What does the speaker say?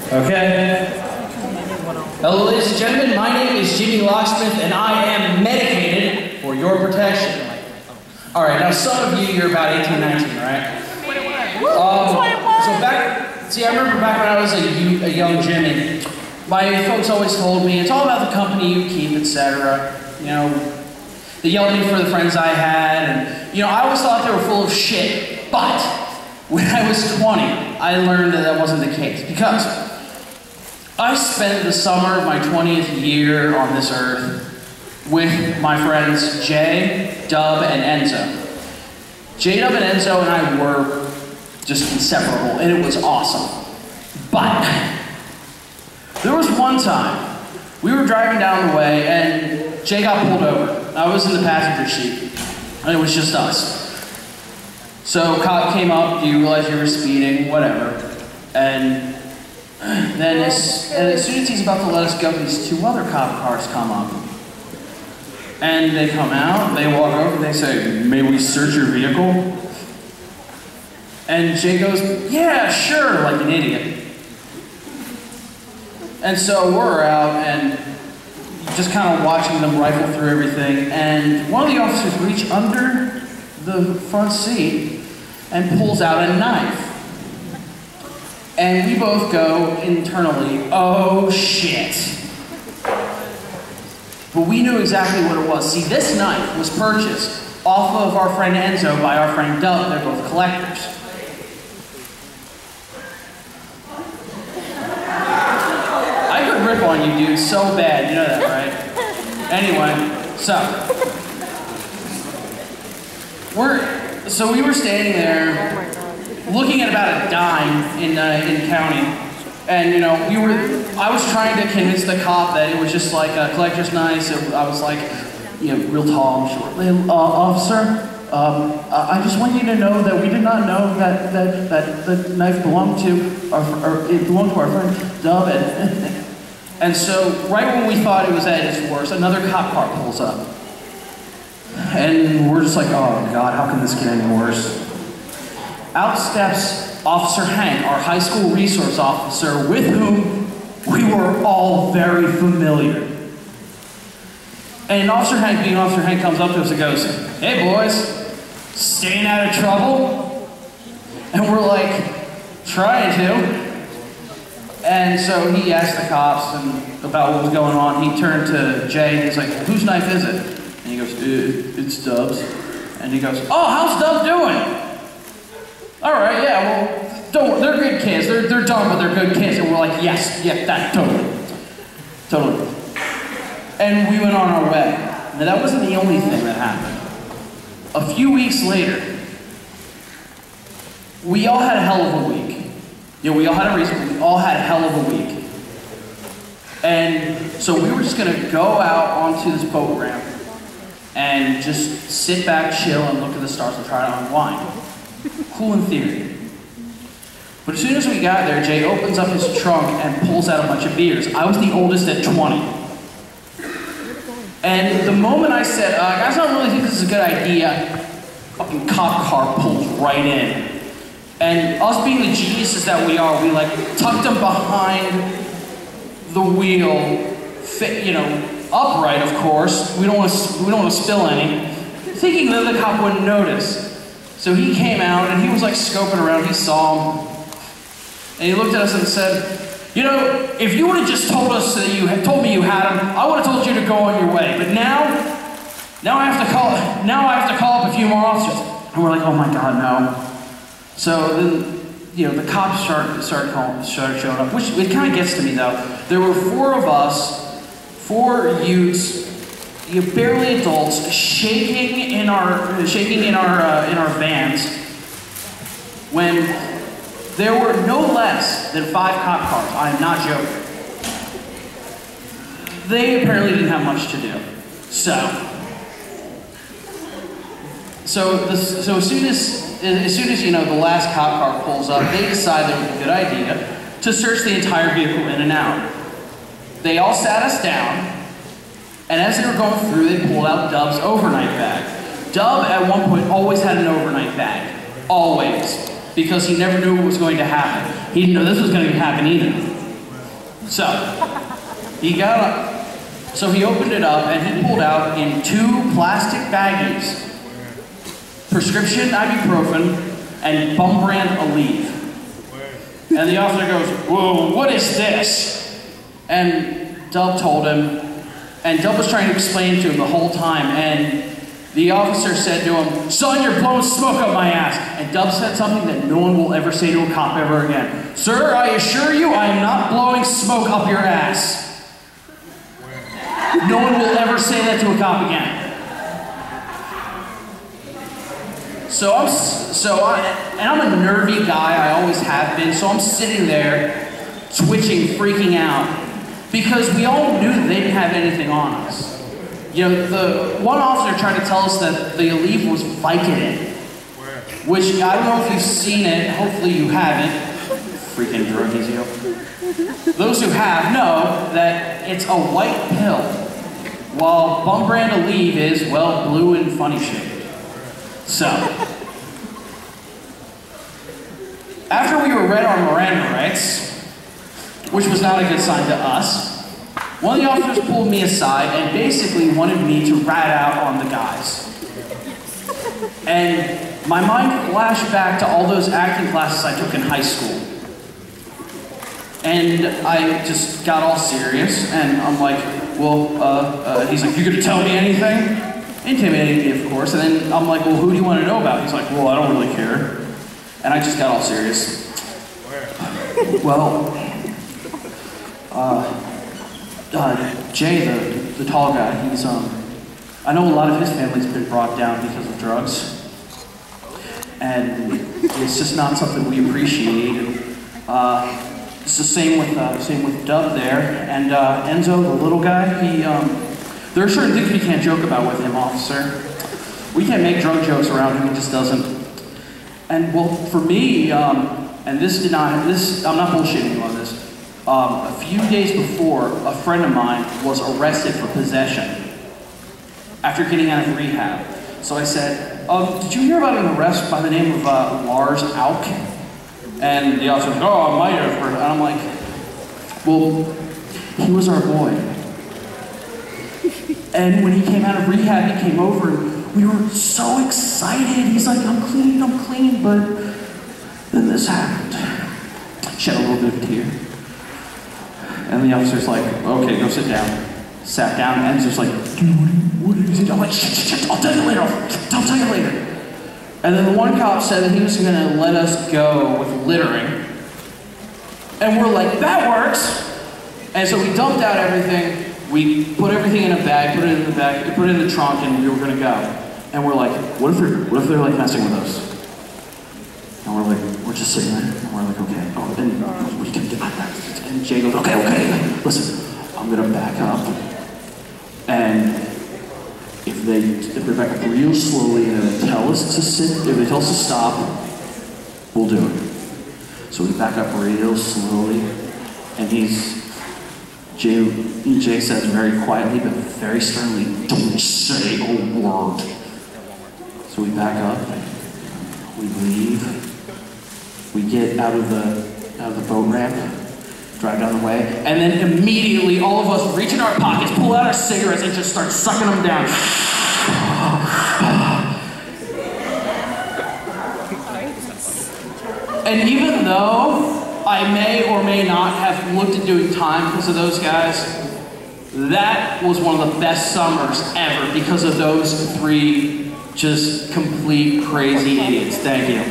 Okay. Hello, ladies and gentlemen. My name is Jimmy Locksmith, and I am medicated for your protection. All right. Now, some of you, you're about 18, 19, right? 21. I remember back when I was a young Jimmy, my folks always told me it's all about the company you keep, etc. You know, they yelled at me for the friends I had, and I always thought they were full of shit. But when I was 20, I learned that wasn't the case, because I spent the summer of my 20th year on this earth with my friends Jay, Dub, and Enzo. J, Dub, and Enzo and I were just inseparable, and it was awesome. But there was one time we were driving down the way, and Jay got pulled over. I was in the passenger seat, and it was just us. So cop came up, do you realize you were speeding, whatever. And then as soon as he's about to let us go, these two other cop cars come up. And they come out, they walk over, they say, "May we search your vehicle?" And Jay goes, "Yeah, sure," like an idiot. And so we're out and just kind of watching them rifle through everything, and one of the officers reaches under the front seat and pulls out a knife. And we both go internally, "Oh shit." But we knew exactly what it was. See, this knife was purchased off of our friend Enzo by our friend Dub. They're both collectors. I could rip on you, dude, so bad. You know that, right? Anyway, so we were standing there looking at about a dime in county, and I was trying to convince the cop that it was just like a collector's knife. I was like, real tall and short. "Officer, I just want you to know that we did not know that the knife belonged to our friend Dub." And so right when we thought it was at its worst, another cop car pulls up. And we're just like, "Oh God, how can this get any worse?" Out steps Officer Hank, our high school resource officer, with whom we were all very familiar. And Officer Hank, being Officer Hank, comes up to us and goes, "Hey boys, staying out of trouble?" And we're like, "Trying to." And so he asked the cops about what was going on. He turned to Jay and he's like, "Whose knife is it?" And he goes, "It's Dub's." And he goes, "Oh, how's Dub doing?" "All right, yeah, well, they're good kids. They're dumb, but they're good kids." And we're like, "Yes, yeah, totally. And we went on our way. Now that wasn't the only thing that happened. A few weeks later, we all had a hell of a week. We all had a reason. We all had a hell of a week. And so we were just gonna go out onto this boat ramp and just sit back, chill, and look at the stars and try to unwind. Cool in theory. But as soon as we got there, Jay opens up his trunk and pulls out a bunch of beers. I was the oldest at 20. And the moment I said, "Guys, I don't really think this is a good idea," fucking cop car pulls right in. And us being the geniuses that we are, we tucked him behind the wheel, upright, of course. We don't want to spill any, thinking that the cop wouldn't notice. So he came out and he was scoping around. He saw him, and he looked at us and said, "If you would have just told us that told me you had him, I would have told you to go on your way. But now I have to call up a few more officers." And we're like, "Oh my God, no." So then, the cops started showing up, which it kind of gets to me though. There were four of us, 4 youths, barely adults, shaking in our vans, when there were no less than 5 cop cars. I am not joking. They apparently didn't have much to do. So as soon as the last cop car pulls up, they decide it was a good idea to search the entire vehicle in and out. They all sat us down, and as they were going through, they pulled out Dub's overnight bag. Dub, at one point, always had an overnight bag. Always. Because he never knew what was going to happen. He didn't know this was going to happen either. So, he got up. So he opened it up and he pulled out in 2 plastic baggies prescription ibuprofen and Bum Brand Aleve. And the officer goes, "Whoa, what is this?" And Dub told him, and Dub was trying to explain to him the whole time, and the officer said to him, "Son, you're blowing smoke up my ass." And Dub said something that no one will ever say to a cop ever again. "Sir, I assure you, I am not blowing smoke up your ass." No one will ever say that to a cop again. I'm a nervy guy, I always have been, so I'm sitting there, twitching, freaking out, because we all knew that they didn't have anything on us. You know, the one officer tried to tell us that the Aleve was Vicodin, which I don't know if you've seen it, hopefully you haven't. Freaking druggies, you. Those who have know that it's a white pill, while Bum Brand Aleve is, well, blue and funny shaped. So, after we were read our Miranda rights, which was not a good sign to us, one of the officers pulled me aside and basically wanted me to rat out on the guys. And my mind flashed back to all those acting classes I took in high school. And I just got all serious, and I'm like, well, he's like, "You gonna tell me anything?" Intimidating me, of course, and then I'm like, "Well, who do you want to know about?" He's like, "Well, I don't really care." And I just got all serious. Well, Jay, the tall guy, he's, I know a lot of his family's been brought down because of drugs. And it's just not something we appreciate. It's the same with Dub there. And Enzo, the little guy, there are certain things we can't joke about with him, officer. We can't make drug jokes around him, he just doesn't. And well, for me, and I'm not bullshitting you on this, a few days before, a friend of mine was arrested for possession after getting out of rehab. So I said, "Did you hear about an arrest by the name of Lars Auk?" And the officer was like, "Oh, I might have heard." And I'm like, "Well, he was our boy." And when he came out of rehab, he came over and we were so excited. He's like, I'm clean, but then this happened." Shed a little bit of a tear. And the officer's like, "Okay, go sit down." Sat down, and Enzo's like, "Dude, what is it?" I'm like, shit, I'll tell you later, I'll tell you later. And then the one cop said that he was gonna let us go with littering. And we're like, that works. And so we dumped out everything, we put everything in a bag, put it in the trunk, and we were gonna go. And we're like, what if they're like messing with us? And we're just sitting there, and we're like, okay. Oh, and we can get back. And Jay goes, okay, listen, I'm gonna back up. And if they back up real slowly and they tell us to sit, if they tell us to stop, we'll do it. So we back up real slowly, and Jay says very quietly but very sternly, "Don't say a word." So we back up, we leave, we get out of the boat ramp, drive down the way, and then immediately all of us reach in our pockets, pull out our cigarettes, and just start sucking them down. And even though I may or may not have looked at doing time because of those guys, that was one of the best summers ever because of those 3 just complete crazy idiots. Thank you.